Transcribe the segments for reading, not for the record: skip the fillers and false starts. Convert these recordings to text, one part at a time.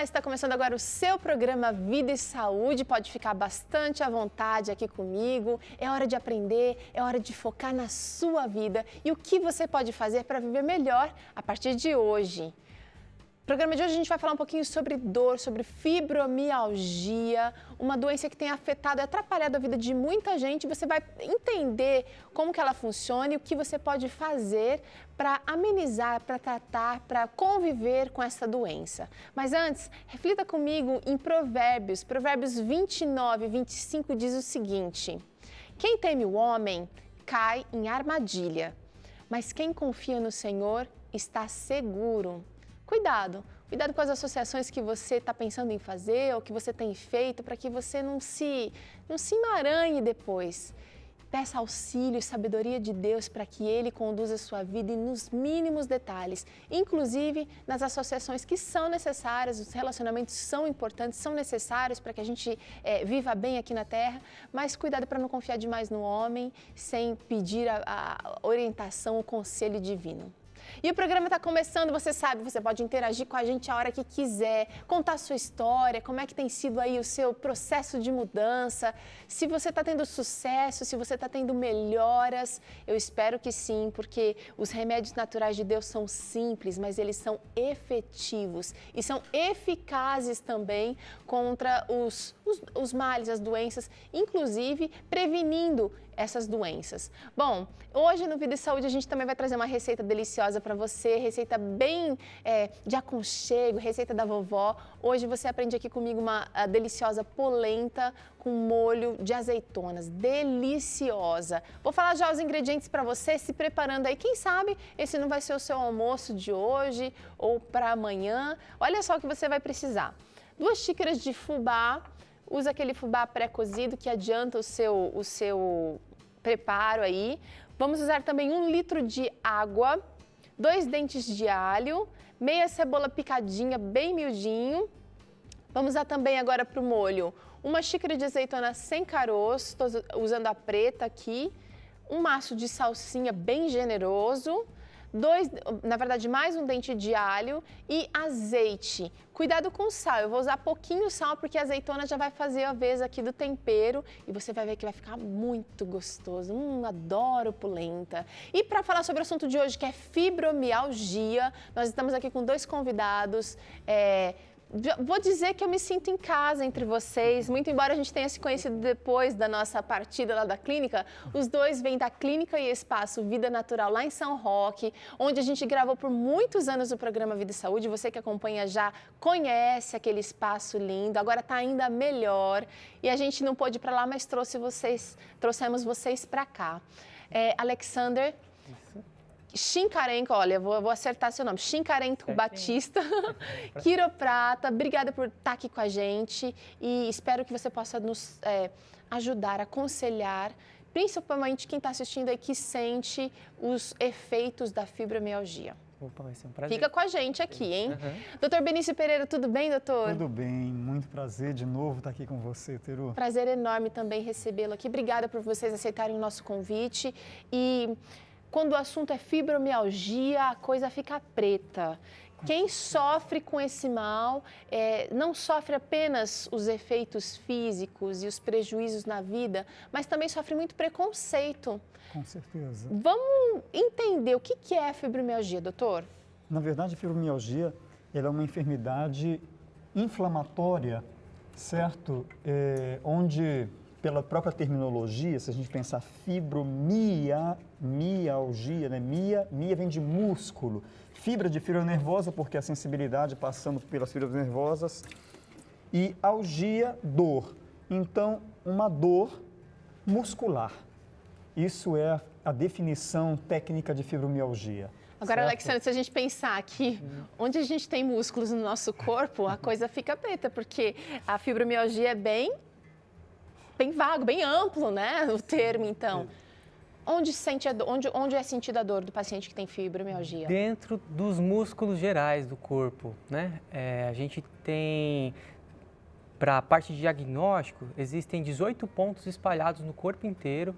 está começando agora o seu programa Vida e Saúde. Pode ficar bastante à vontade aqui comigo. É hora de aprender, é hora de focar na sua vida e o que você pode fazer para viver melhor a partir de hoje. No programa de hoje a gente vai falar um pouquinho sobre dor, sobre fibromialgia, uma doença que tem afetado e atrapalhado a vida de muita gente. Você vai entender como que ela funciona e o que você pode fazer para amenizar, para tratar, para conviver com essa doença. Mas antes, reflita comigo em Provérbios. Provérbios 29, 25 diz o seguinte: quem teme o homem cai em armadilha, mas quem confia no Senhor está seguro. Cuidado com as associações que você está pensando em fazer ou que você tem feito para que você não se emaranhe depois. Peça auxílio e sabedoria de Deus para que Ele conduza a sua vida e nos mínimos detalhes, inclusive nas associações que são necessárias, os relacionamentos são importantes, são necessários para que a gente viva bem aqui na Terra, mas cuidado para não confiar demais no homem sem pedir a orientação, o conselho divino. E o programa está começando, você sabe, você pode interagir com a gente a hora que quiser, contar a sua história, como é que tem sido aí o seu processo de mudança, se você está tendo sucesso, se você está tendo melhoras. Eu espero que sim, porque os remédios naturais de Deus são simples, mas eles são efetivos e são eficazes também contra os males, as doenças, inclusive prevenindo essas doenças. Bom, hoje no Vida e Saúde a gente também vai trazer uma receita deliciosa para você, receita bem de aconchego, receita da vovó. Hoje você aprende aqui comigo uma deliciosa polenta com molho de azeitonas, deliciosa. Vou falar já os ingredientes para você, se preparando aí. Quem sabe esse não vai ser o seu almoço de hoje ou para amanhã. Olha só o que você vai precisar. 2 xícaras de fubá. Usa aquele fubá pré-cozido que adianta o seu preparo aí. Vamos usar também 1 litro de água, 2 dentes de alho, meia cebola picadinha, bem miudinho. Vamos usar também agora para o molho 1 xícara de azeitona sem caroço, estou usando a preta aqui, 1 maço de salsinha bem generoso, mais 1 dente de alho e azeite. Cuidado com o sal, eu vou usar pouquinho sal porque a azeitona já vai fazer a vez aqui do tempero e você vai ver que vai ficar muito gostoso. Adoro polenta. E para falar sobre o assunto de hoje, que é fibromialgia, nós estamos aqui com 2 convidados. Vou dizer que eu me sinto em casa entre vocês, muito embora a gente tenha se conhecido depois da nossa partida lá da clínica, os dois vêm da Clínica e Espaço Vida Natural lá em São Roque, onde a gente gravou por muitos anos o programa Vida e Saúde. Você que acompanha já conhece aquele espaço lindo, agora está ainda melhor e a gente não pôde ir para lá, mas trouxemos vocês para cá. Alexander Shinkarenko, olha, vou acertar seu nome, Shinkarenko Batista, quiroprata, obrigada por estar aqui com a gente e espero que você possa nos ajudar, aconselhar, principalmente quem está assistindo aí que sente os efeitos da fibromialgia. Opa, vai ser um prazer. Fica com a gente aqui, hein? Doutor Benício Pereira, tudo bem, doutor? Tudo bem, muito prazer de novo estar aqui com você, Teru. Prazer enorme também recebê-lo aqui, obrigada por vocês aceitarem o nosso convite e... quando o assunto é fibromialgia, a coisa fica preta. Quem sofre com esse mal não sofre apenas os efeitos físicos e os prejuízos na vida, mas também sofre muito preconceito. Com certeza. Vamos entender o que é a fibromialgia, doutor? Na verdade, a fibromialgia ela é uma enfermidade inflamatória, certo? Onde, pela própria terminologia, se a gente pensar fibromialgia, né? Mia vem de músculo, fibra de fibra nervosa, porque a sensibilidade passando pelas fibras nervosas, e algia, dor. Então, uma dor muscular. Isso é a definição técnica de fibromialgia. Agora, certo? Alexandre, se a gente pensar aqui, onde a gente tem músculos no nosso corpo, a coisa fica preta, porque a fibromialgia é bem vago, bem amplo, né, o termo, então. Onde é sentida a dor do paciente que tem fibromialgia? Dentro dos músculos gerais do corpo, né? A gente tem, para a parte de diagnóstico, existem 18 pontos espalhados no corpo inteiro,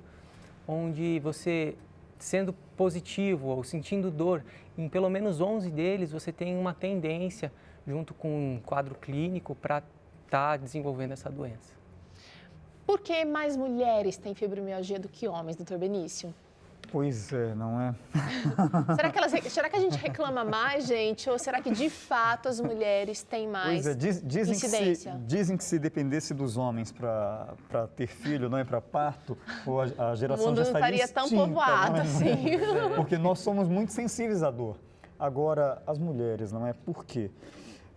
onde você sendo positivo ou sentindo dor, em pelo menos 11 deles você tem uma tendência, junto com um quadro clínico, para estar desenvolvendo essa doença. Por que mais mulheres têm fibromialgia do que homens, doutor Benício? Pois é, não é? Será que a gente reclama mais, gente? Ou será que, de fato, as mulheres têm mais Pois é, incidência? dizem que se dependesse dos homens para ter filho, não é para parto, ou a O geração mundo já não estaria estaria tão extinta, povoado não é? assim. Porque nós somos muito sensíveis à dor. Agora, as mulheres, não é? Por quê?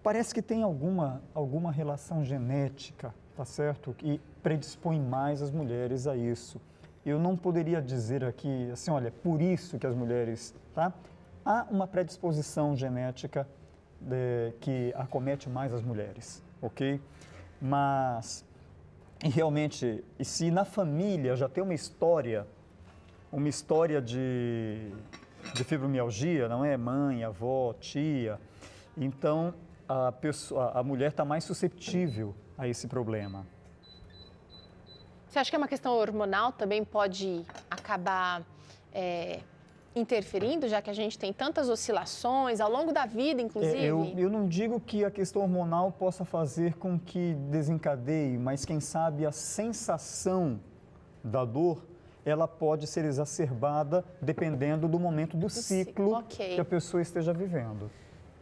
Parece que tem alguma relação genética, tá certo? Que predispõe mais as mulheres a isso. Eu não poderia dizer aqui, assim, olha, por isso que as mulheres, tá? Há uma predisposição genética que acomete mais as mulheres, ok? Mas, e realmente, e se na família já tem uma história de fibromialgia, não é? Mãe, avó, tia, então a mulher está mais susceptível a esse problema. Você acha que é uma questão hormonal também pode acabar interferindo, já que a gente tem tantas oscilações ao longo da vida, inclusive? Eu não digo que a questão hormonal possa fazer com que desencadeie, mas quem sabe a sensação da dor, ela pode ser exacerbada dependendo do momento do ciclo ok. que a pessoa esteja vivendo.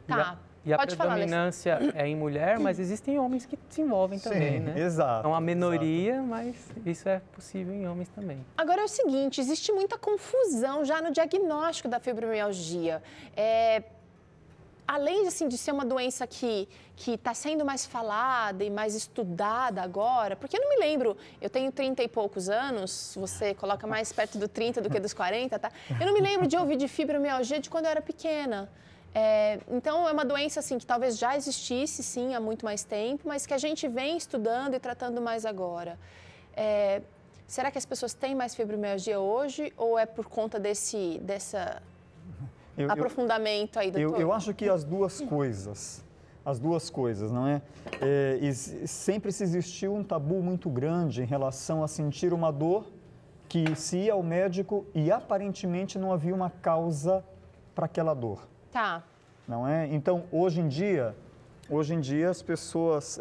Tá. E a Pode falar, predominância é em mulher, mas existem homens que se envolvem também, né? Exato. É uma minoria, mas isso é possível em homens também. Agora é o seguinte, existe muita confusão já no diagnóstico da fibromialgia. Além assim, de ser uma doença que está sendo mais falada e mais estudada agora, porque eu não me lembro, eu tenho 30 e poucos anos, você coloca mais perto do 30 do que dos 40, tá? Eu não me lembro de ouvir de fibromialgia de quando eu era pequena. Então, é uma doença assim, que talvez já existisse, sim, há muito mais tempo, mas que a gente vem estudando e tratando mais agora. Será que as pessoas têm mais fibromialgia hoje ou é por conta desse aprofundamento aí, doutor? Eu acho que as duas coisas, não é? Sempre se existiu um tabu muito grande em relação a sentir uma dor que se ia ao médico e aparentemente não havia uma causa para aquela dor. Tá. Não é? Então, hoje em dia as pessoas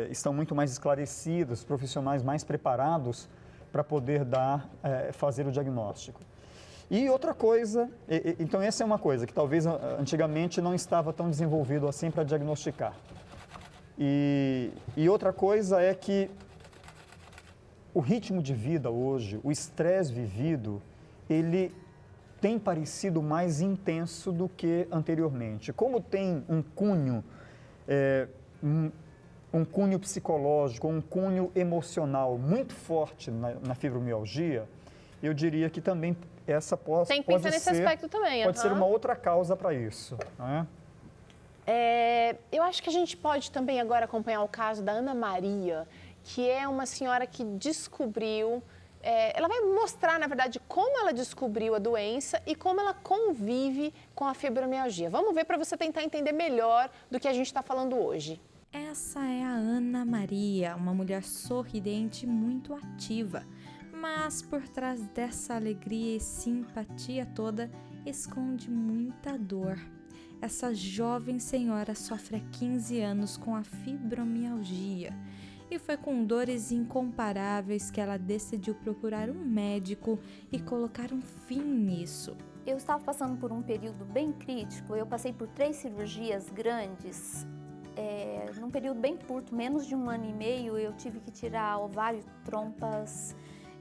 estão muito mais esclarecidas, os profissionais mais preparados para poder fazer o diagnóstico. E outra coisa, então essa é uma coisa que talvez antigamente não estava tão desenvolvido assim para diagnosticar. E outra coisa é que o ritmo de vida hoje, o estresse vivido, ele tem parecido mais intenso do que anteriormente. Como tem um cunho, um cunho psicológico, um cunho emocional muito forte na fibromialgia, eu diria que também essa pode ser... Tem que pensar nesse aspecto também. Pode ser uma outra causa para isso, não é? Eu acho que a gente pode também agora acompanhar o caso da Ana Maria, que é uma senhora que descobriu... ela vai mostrar, na verdade, como ela descobriu a doença e como ela convive com a fibromialgia. Vamos ver para você tentar entender melhor do que a gente está falando hoje. Essa é a Ana Maria, uma mulher sorridente e muito ativa. Mas por trás dessa alegria e simpatia toda, esconde muita dor. Essa jovem senhora sofre há 15 anos com a fibromialgia. E foi com dores incomparáveis que ela decidiu procurar um médico e colocar um fim nisso. Eu estava passando por um período bem crítico, eu passei por 3 cirurgias grandes. Num período bem curto, menos de 1 ano e meio, eu tive que tirar ovário, trompas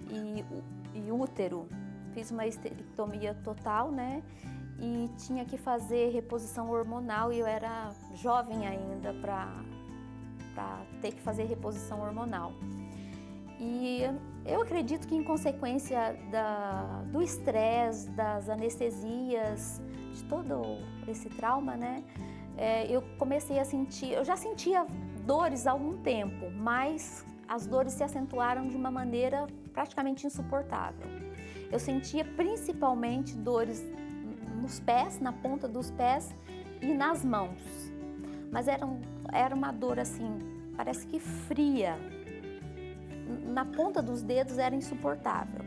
e útero. Fiz uma esterectomia total, né? E tinha que fazer reposição hormonal e eu era jovem ainda para ter que fazer reposição hormonal. E eu acredito que em consequência do estresse, das anestesias, de todo esse trauma, né? Eu comecei a sentir, eu já sentia dores há algum tempo, mas as dores se acentuaram de uma maneira praticamente insuportável. Eu sentia principalmente dores nos pés, na ponta dos pés e nas mãos. Mas era uma dor assim, parece que fria. Na ponta dos dedos era insuportável.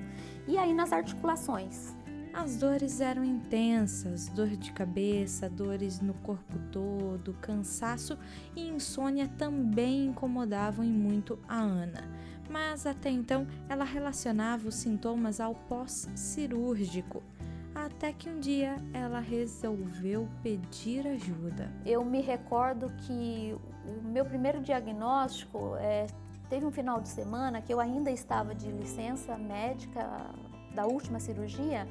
E aí nas articulações. As dores eram intensas, dor de cabeça, dores no corpo todo, cansaço e insônia também incomodavam e muito a Ana. Mas até então ela relacionava os sintomas ao pós-cirúrgico. Até que um dia ela resolveu pedir ajuda. Eu me recordo que o meu primeiro diagnóstico teve um final de semana que eu ainda estava de licença médica da última cirurgia.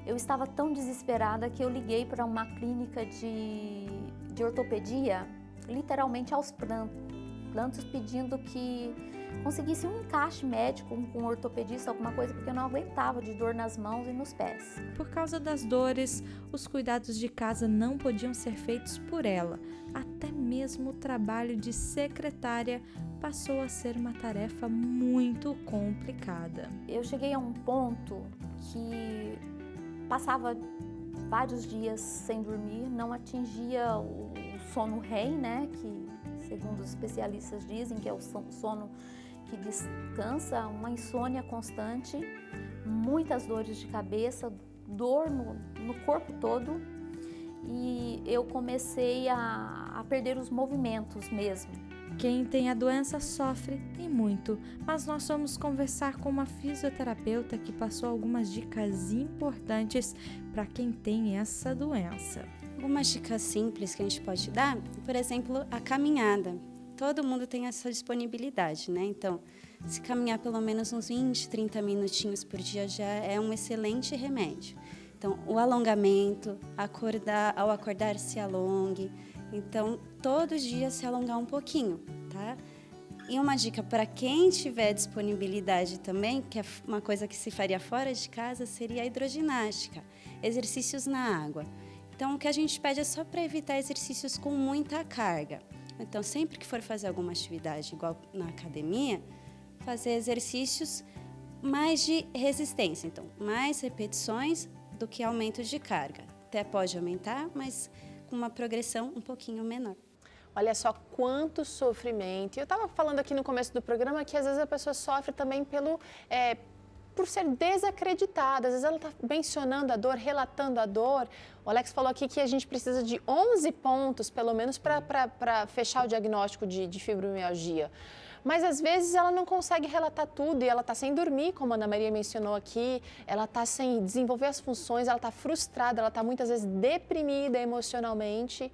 Eu estava tão desesperada que eu liguei para uma clínica de ortopedia, literalmente aos prantos, pedindo que conseguisse um encaixe médico com um ortopedista, alguma coisa, porque eu não aguentava de dor nas mãos e nos pés. Por causa das dores, os cuidados de casa não podiam ser feitos por ela. Até mesmo o trabalho de secretária passou a ser uma tarefa muito complicada. Eu cheguei a um ponto que passava vários dias sem dormir, não atingia o sono REM, né, que segundo os especialistas dizem que é o sono que descansa, uma insônia constante, muitas dores de cabeça, dor no corpo todo, e eu comecei a perder os movimentos mesmo. Quem tem a doença sofre e muito, mas nós vamos conversar com uma fisioterapeuta que passou algumas dicas importantes para quem tem essa doença. Algumas dicas simples que a gente pode dar, por exemplo, a caminhada. Todo mundo tem essa disponibilidade, né? Então, se caminhar pelo menos uns 20, 30 minutinhos por dia já é um excelente remédio. Então, o alongamento, ao acordar se alongue. Então, todos os dias se alongar um pouquinho, tá? E uma dica para quem tiver disponibilidade também, que é uma coisa que se faria fora de casa, seria a hidroginástica, exercícios na água. Então, o que a gente pede é só para evitar exercícios com muita carga. Então, sempre que for fazer alguma atividade, igual na academia, fazer exercícios mais de resistência. Então, mais repetições do que aumento de carga. Até pode aumentar, mas com uma progressão um pouquinho menor. Olha só quanto sofrimento. Eu estava falando aqui no começo do programa que às vezes a pessoa sofre também por ser desacreditada. Às vezes ela está mencionando a dor, relatando a dor. O Alex falou aqui que a gente precisa de 11 pontos, pelo menos, para fechar o diagnóstico de fibromialgia. Mas, às vezes, ela não consegue relatar tudo e ela está sem dormir, como a Ana Maria mencionou aqui, ela está sem desenvolver as funções, ela está frustrada, ela está, muitas vezes, deprimida emocionalmente.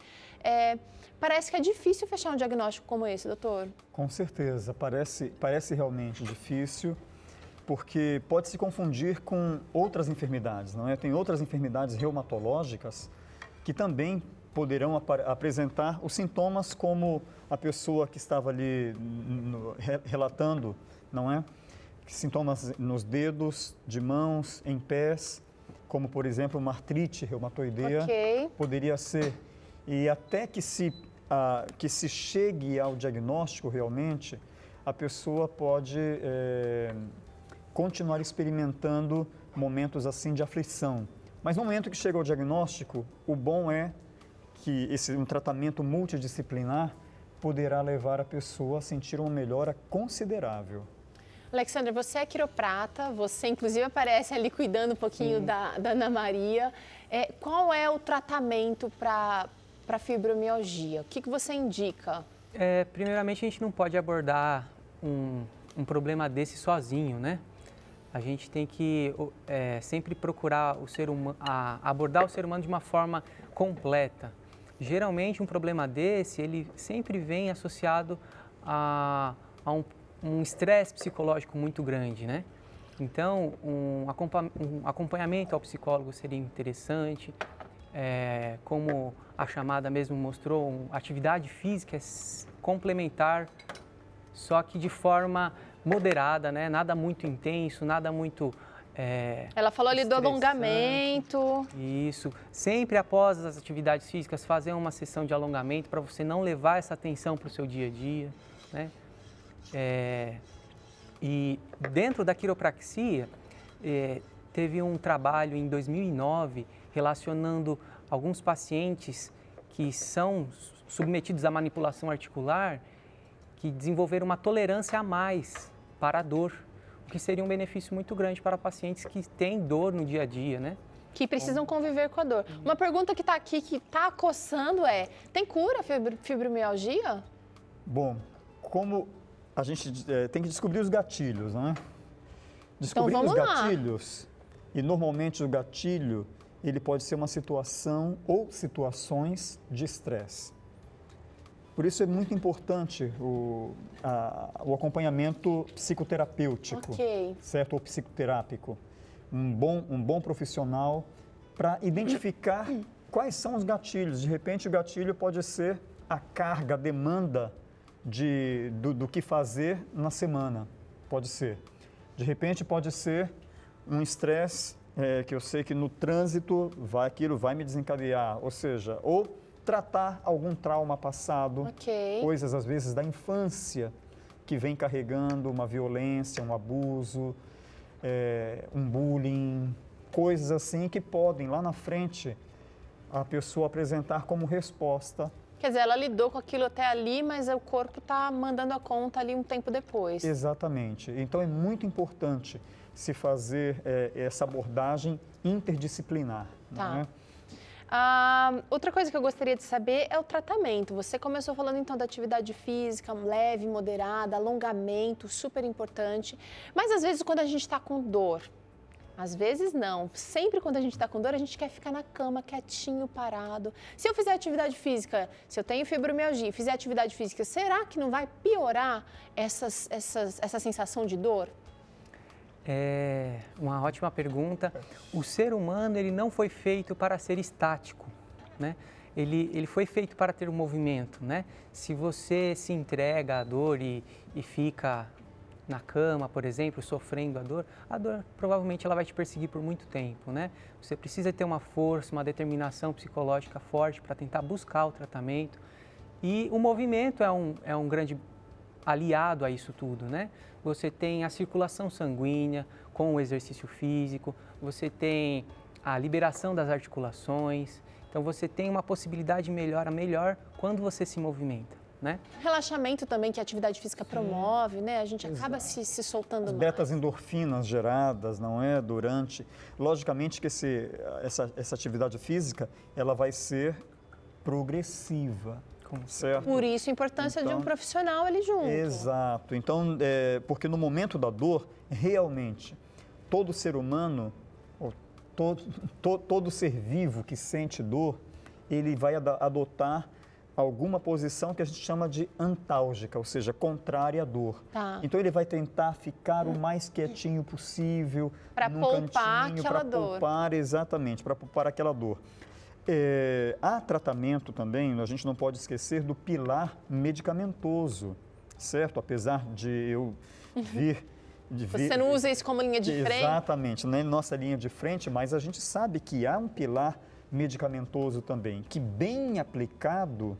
Parece que é difícil fechar um diagnóstico como esse, doutor. Com certeza, parece realmente difícil, porque pode se confundir com outras enfermidades, não é? Tem outras enfermidades reumatológicas que também poderão apresentar os sintomas como a pessoa que estava ali relatando, não é? Sintomas nos dedos, de mãos, em pés, como, por exemplo, uma artrite reumatoideia, poderia ser. E até que se chegue ao diagnóstico realmente, a pessoa pode continuar experimentando momentos assim de aflição. Mas no momento que chega ao diagnóstico, o bom é que um tratamento multidisciplinar poderá levar a pessoa a sentir uma melhora considerável. Alexandra, você é quiroprata, você inclusive aparece ali cuidando um pouquinho da Ana Maria. Qual é o tratamento para fibromialgia? O que você indica? Primeiramente, a gente não pode abordar um problema desse sozinho, né? A gente tem que sempre procurar abordar o ser humano de uma forma completa. Geralmente, um problema desse, ele sempre vem associado a um estresse psicológico muito grande, né? Então, um acompanhamento ao psicólogo seria interessante. Como a chamada mesmo mostrou, atividade física é complementar, só que de forma moderada, né? Nada muito intenso, nada muito Ela falou ali do alongamento. Isso. Sempre após as atividades físicas, fazer uma sessão de alongamento para você não levar essa tensão para o seu dia a dia, né? E dentro da quiropraxia, teve um trabalho em 2009 relacionando alguns pacientes que são submetidos à manipulação articular que desenvolveram uma tolerância a mais para a dor, o que seria um benefício muito grande para pacientes que têm dor no dia a dia, né? Que precisam conviver com a dor. Uma pergunta que está aqui, que está coçando é, tem cura a fibromialgia? Bom, como a gente tem que descobrir os gatilhos, não é? Descobrir vamos os lá. gatilhos, e normalmente o gatilho, ele pode ser uma situação ou situações de estresse. Por isso é muito importante o acompanhamento psicoterapêutico, certo? Ou psicoterápico. Um bom profissional para identificar quais são os gatilhos. De repente, o gatilho pode ser a carga, a demanda do que fazer na semana. Pode ser. De repente, pode ser um estresse que eu sei que no trânsito aquilo vai me desencadear. Ou seja, ou tratar algum trauma passado, coisas às vezes da infância que vem carregando uma violência, um abuso, um bullying, coisas assim que podem lá na frente a pessoa apresentar como resposta. Quer dizer, ela lidou com aquilo até ali, mas o corpo está mandando a conta ali um tempo depois. Exatamente. Então é muito importante se fazer essa abordagem interdisciplinar. Tá. Não é? Outra coisa que eu gostaria de saber é o tratamento. Você começou falando então da atividade física leve, moderada, alongamento, super importante. Mas às vezes quando a gente está com dor, às vezes não. Sempre quando a gente está com dor, a gente quer ficar na cama, quietinho, parado. Se eu fizer atividade física, se eu tenho fibromialgia e fizer atividade física, será que não vai piorar essa sensação de dor? É uma ótima pergunta. O ser humano, ele não foi feito para ser estático, né? Ele foi feito para ter um movimento, né? Se você se entrega à dor e fica na cama, por exemplo, sofrendo a dor provavelmente ela vai te perseguir por muito tempo, né? Você precisa ter uma força, uma determinação psicológica forte para tentar buscar o tratamento. E o movimento é um grande aliado a isso tudo, né? Você tem a circulação sanguínea com o exercício físico, você tem a liberação das articulações, então você tem uma possibilidade melhor quando você se movimenta, né? Relaxamento também que a atividade física promove, né? A gente acaba se soltando mais. Betas endorfinas geradas, não é? Durante... Logicamente que essa atividade física, ela vai ser progressiva. Certo? Por isso a importância de um profissional ali junto. Exato. Então, porque no momento da dor, realmente, todo ser humano, todo ser vivo que sente dor, ele vai adotar alguma posição que a gente chama de antálgica, ou seja, contrária à dor. Tá. Então, ele vai tentar ficar o mais quietinho possível, para poupar cantinho, aquela dor. Para poupar, exatamente, para poupar aquela dor. Há tratamento também, a gente não pode esquecer do pilar medicamentoso, certo? Apesar de eu vir... Você não usa isso como linha de frente? Exatamente, não é nossa linha de frente, mas a gente sabe que há um pilar medicamentoso também, que bem aplicado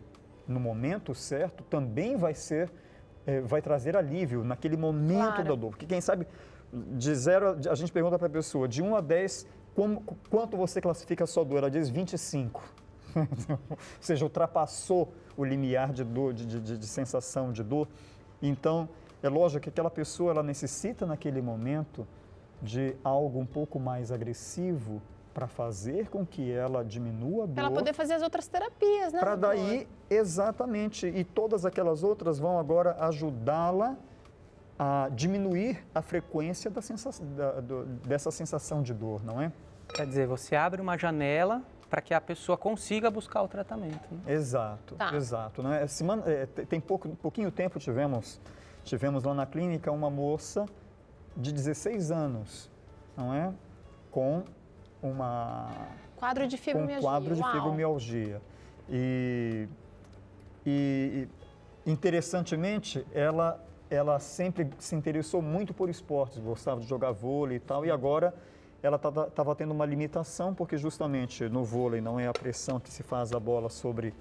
no momento certo, também vai trazer alívio naquele momento da dor. Porque quem sabe, de 0, a gente pergunta para a pessoa, de 1 a 10, quanto você classifica a sua dor? Ela diz 25. Ou seja, ultrapassou o limiar de dor, de sensação de dor. Então, é lógico que aquela pessoa ela necessita naquele momento de algo um pouco mais agressivo para fazer com que ela diminua a dor. Para ela poder fazer as outras terapias, né? Para daí, exatamente, e todas aquelas outras vão agora ajudá-la a diminuir a frequência dessa sensação de dor, não é? Quer dizer, você abre uma janela para que a pessoa consiga buscar o tratamento, né? Exato, exato. Né? Tem pouquinho tempo tivemos lá na clínica uma moça de 16 anos, não é? Com quadro de fibromialgia. Com quadro de fibromialgia. E interessantemente, ela sempre se interessou muito por esportes, gostava de jogar vôlei e tal, e agora ela estava tendo uma limitação, porque justamente no vôlei não é a pressão que se faz a bola sobre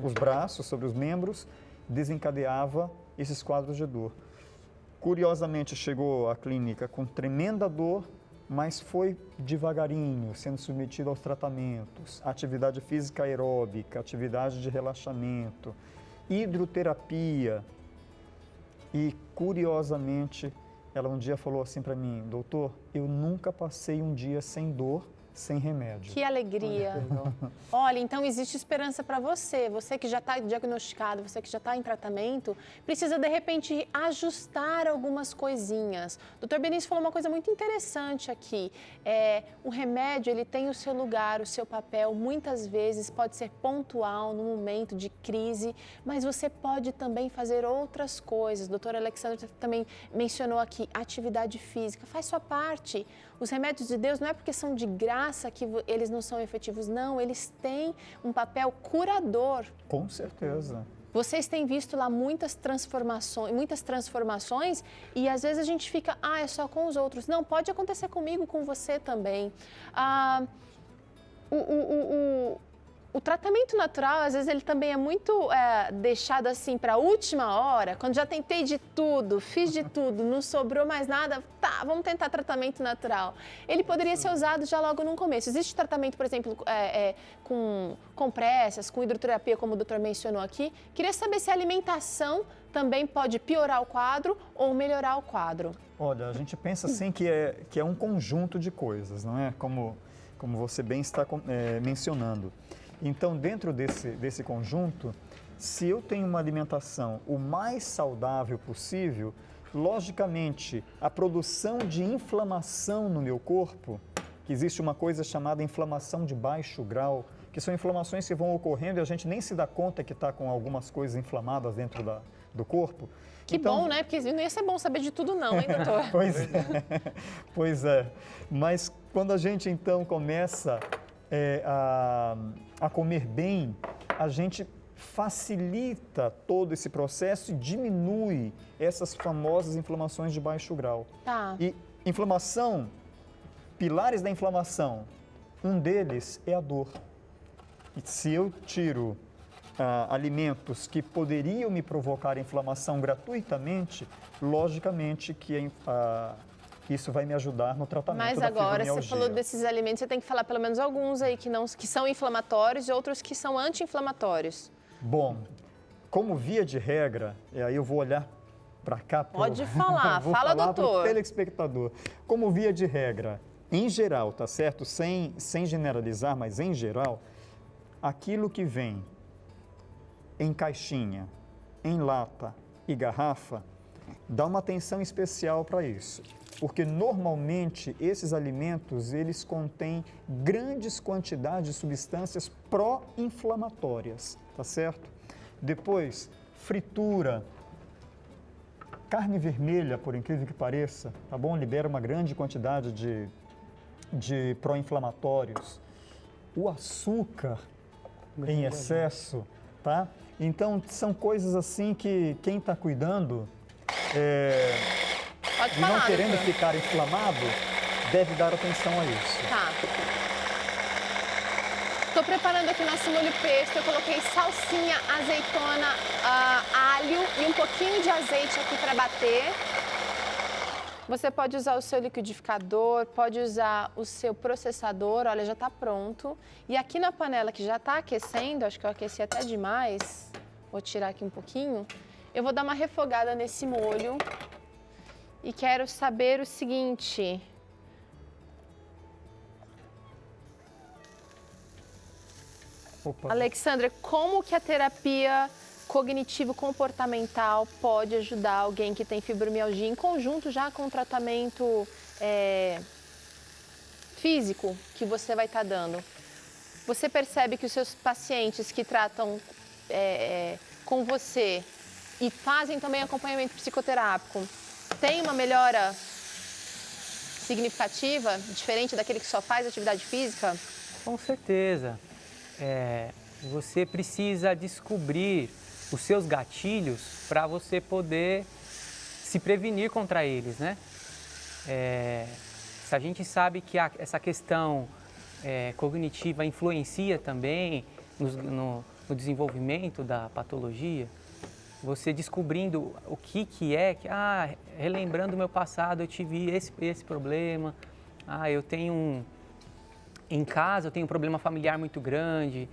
os braços, sobre os membros, desencadeava esses quadros de dor. Curiosamente, chegou à clínica com tremenda dor, mas foi devagarinho, sendo submetido aos tratamentos, atividade física aeróbica, atividade de relaxamento, hidroterapia. E, curiosamente, ela um dia falou assim para mim: doutor, eu nunca passei um dia sem dor, sem remédio. Que alegria. Olha, então existe esperança para você. Você que já está diagnosticado, você que já está em tratamento, precisa de repente ajustar algumas coisinhas. O Dr. Benício falou uma coisa muito interessante aqui. O remédio, ele tem o seu lugar, o seu papel. Muitas vezes pode ser pontual no momento de crise, mas você pode também fazer outras coisas. O Dr. Alexandre também mencionou aqui, atividade física. Faz sua parte. Os remédios de Deus não é porque são de graça que eles não são efetivos, não. Eles têm um papel curador. Com certeza. Vocês têm visto lá muitas transformações e às vezes a gente fica, é só com os outros. Não, pode acontecer comigo, com você também. O tratamento natural, às vezes, ele também é muito deixado assim para a última hora, quando já tentei de tudo, fiz de tudo, não sobrou mais nada, vamos tentar tratamento natural. Ele poderia ser usado já logo no começo. Existe tratamento, por exemplo, com compressas, com hidroterapia, como o doutor mencionou aqui. Queria saber se a alimentação também pode piorar o quadro ou melhorar o quadro. Olha, a gente pensa assim que é um conjunto de coisas, não é? Como você bem está mencionando. Então, dentro desse conjunto, se eu tenho uma alimentação o mais saudável possível, logicamente, a produção de inflamação no meu corpo, que existe uma coisa chamada inflamação de baixo grau, que são inflamações que vão ocorrendo e a gente nem se dá conta que está com algumas coisas inflamadas dentro do corpo. Que então, bom, né? Porque não ia ser bom saber de tudo não, hein, doutor? Pois é. Mas quando a gente, então, começa a comer bem, a gente facilita todo esse processo e diminui essas famosas inflamações de baixo grau. Tá. E inflamação, pilares da inflamação, um deles é a dor. E se eu tiro alimentos que poderiam me provocar inflamação gratuitamente, logicamente que isso vai me ajudar no tratamento da fibromialgia. Mas agora, você falou desses alimentos, você tem que falar pelo menos alguns aí que são inflamatórios e outros que são anti-inflamatórios. Bom, como via de regra, e aí eu vou olhar para cá. Pode falar, fala, doutor. Para o telespectador. Como via de regra, em geral, tá certo? Sem generalizar, mas em geral, aquilo que vem em caixinha, em lata e garrafa, dá uma atenção especial para isso. Porque normalmente esses alimentos, eles contêm grandes quantidades de substâncias pró-inflamatórias, tá certo? Depois, fritura, carne vermelha, por incrível que pareça, tá bom? Libera uma grande quantidade de pró-inflamatórios. O açúcar em excesso, tá? Então, são coisas assim que quem está cuidando Pode e falar, não querendo doutor. ficar inflamado, deve dar atenção a isso. Tá. Estou preparando aqui nosso molho pesto. Eu coloquei salsinha, azeitona, alho e um pouquinho de azeite aqui para bater. Você pode usar o seu liquidificador, pode usar o seu processador, olha, já está pronto. E aqui na panela que já está aquecendo, acho que eu aqueci até demais, vou tirar aqui um pouquinho, eu vou dar uma refogada nesse molho. E quero saber o seguinte. Opa. Alexandra, como que a terapia cognitivo-comportamental pode ajudar alguém que tem fibromialgia em conjunto já com o tratamento físico que você vai estar dando? Você percebe que os seus pacientes que tratam com você e fazem também acompanhamento psicoterápico têm uma melhora significativa, diferente daquele que só faz atividade física? Com certeza. Você precisa descobrir os seus gatilhos para você poder se prevenir contra eles, né? Se a gente sabe que essa questão cognitiva influencia também no desenvolvimento da patologia, você descobrindo o que relembrando o meu passado, eu tive esse problema, eu tenho em casa eu tenho um problema familiar muito grande,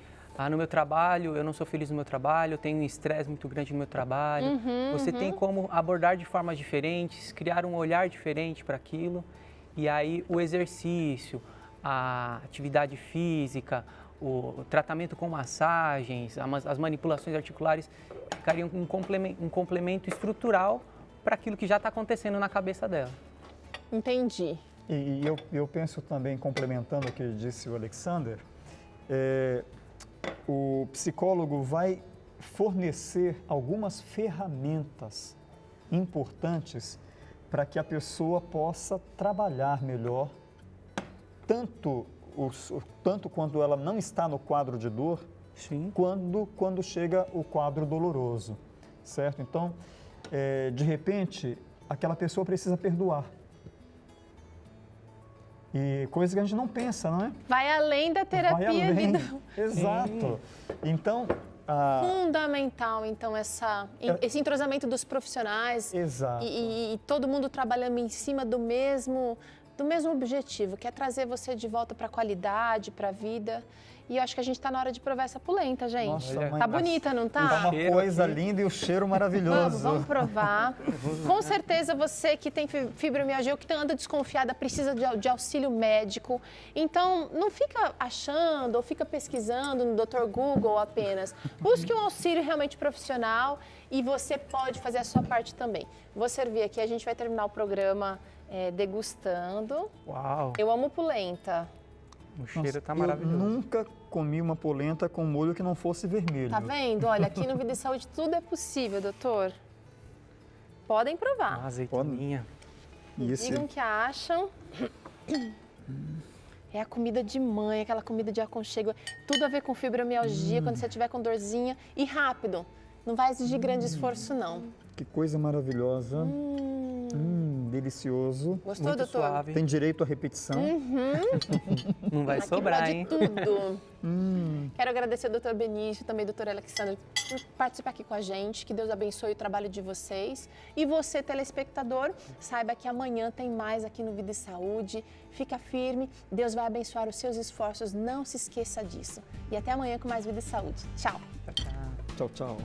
no meu trabalho, eu não sou feliz no meu trabalho, eu tenho um estresse muito grande no meu trabalho. Você tem como abordar de formas diferentes, criar um olhar diferente para aquilo. E aí o exercício, a atividade física, o tratamento com massagens, as manipulações articulares ficariam um complemento estrutural para aquilo que já está acontecendo na cabeça dela. Entendi. E eu penso também, complementando o que disse o Alexander, o psicólogo vai fornecer algumas ferramentas importantes para que a pessoa possa trabalhar melhor, tanto quando ela não está no quadro de dor, Sim. quando chega o quadro doloroso, certo? Então, de repente, aquela pessoa precisa perdoar. E coisa que a gente não pensa, não é? Vai além da terapia. Vai além. Vida. Exato. Então, Fundamental, então, esse entrosamento dos profissionais. Exato. E todo mundo trabalhando em cima do mesmo objetivo, que é trazer você de volta para a qualidade, para a vida. E eu acho que a gente está na hora de provar essa polenta, gente. Nossa, mãe, tá bonita, não tá? Tá uma cheiro coisa aqui. linda e o cheiro maravilhoso. Vamos provar. Com certeza você que tem fibromialgia ou que anda desconfiada precisa de auxílio médico. Então, não fica achando ou fica pesquisando no Dr. Google apenas. Busque um auxílio realmente profissional e você pode fazer a sua parte também. Vou servir aqui, a gente vai terminar o programa degustando. Uau, Eu amo polenta. o cheiro está Eu maravilhoso. nunca comi uma polenta com molho que não fosse vermelho. Tá vendo? Olha, aqui no Vida e Saúde tudo é possível, doutor. Podem provar. Uma azeitoninha. E esse... Digam o que acham. É a comida de mãe, aquela comida de aconchego. Tudo a ver com fibromialgia, quando você tiver com dorzinha. E rápido. Não vai exigir grande esforço, não. Que coisa maravilhosa. Delicioso. Gostou, Muito doutor? suave. Tem direito à repetição. Não vai Aqui sobrar, pode hein? tudo. Quero agradecer ao doutor Benício, também ao doutor Alexandre, por participar aqui com a gente. Que Deus abençoe o trabalho de vocês. E você, telespectador, saiba que amanhã tem mais aqui no Vida e Saúde. Fica firme, Deus vai abençoar os seus esforços. Não se esqueça disso. E até amanhã com mais Vida e Saúde. Tchau. Tchau, tchau. Tchau, tchau.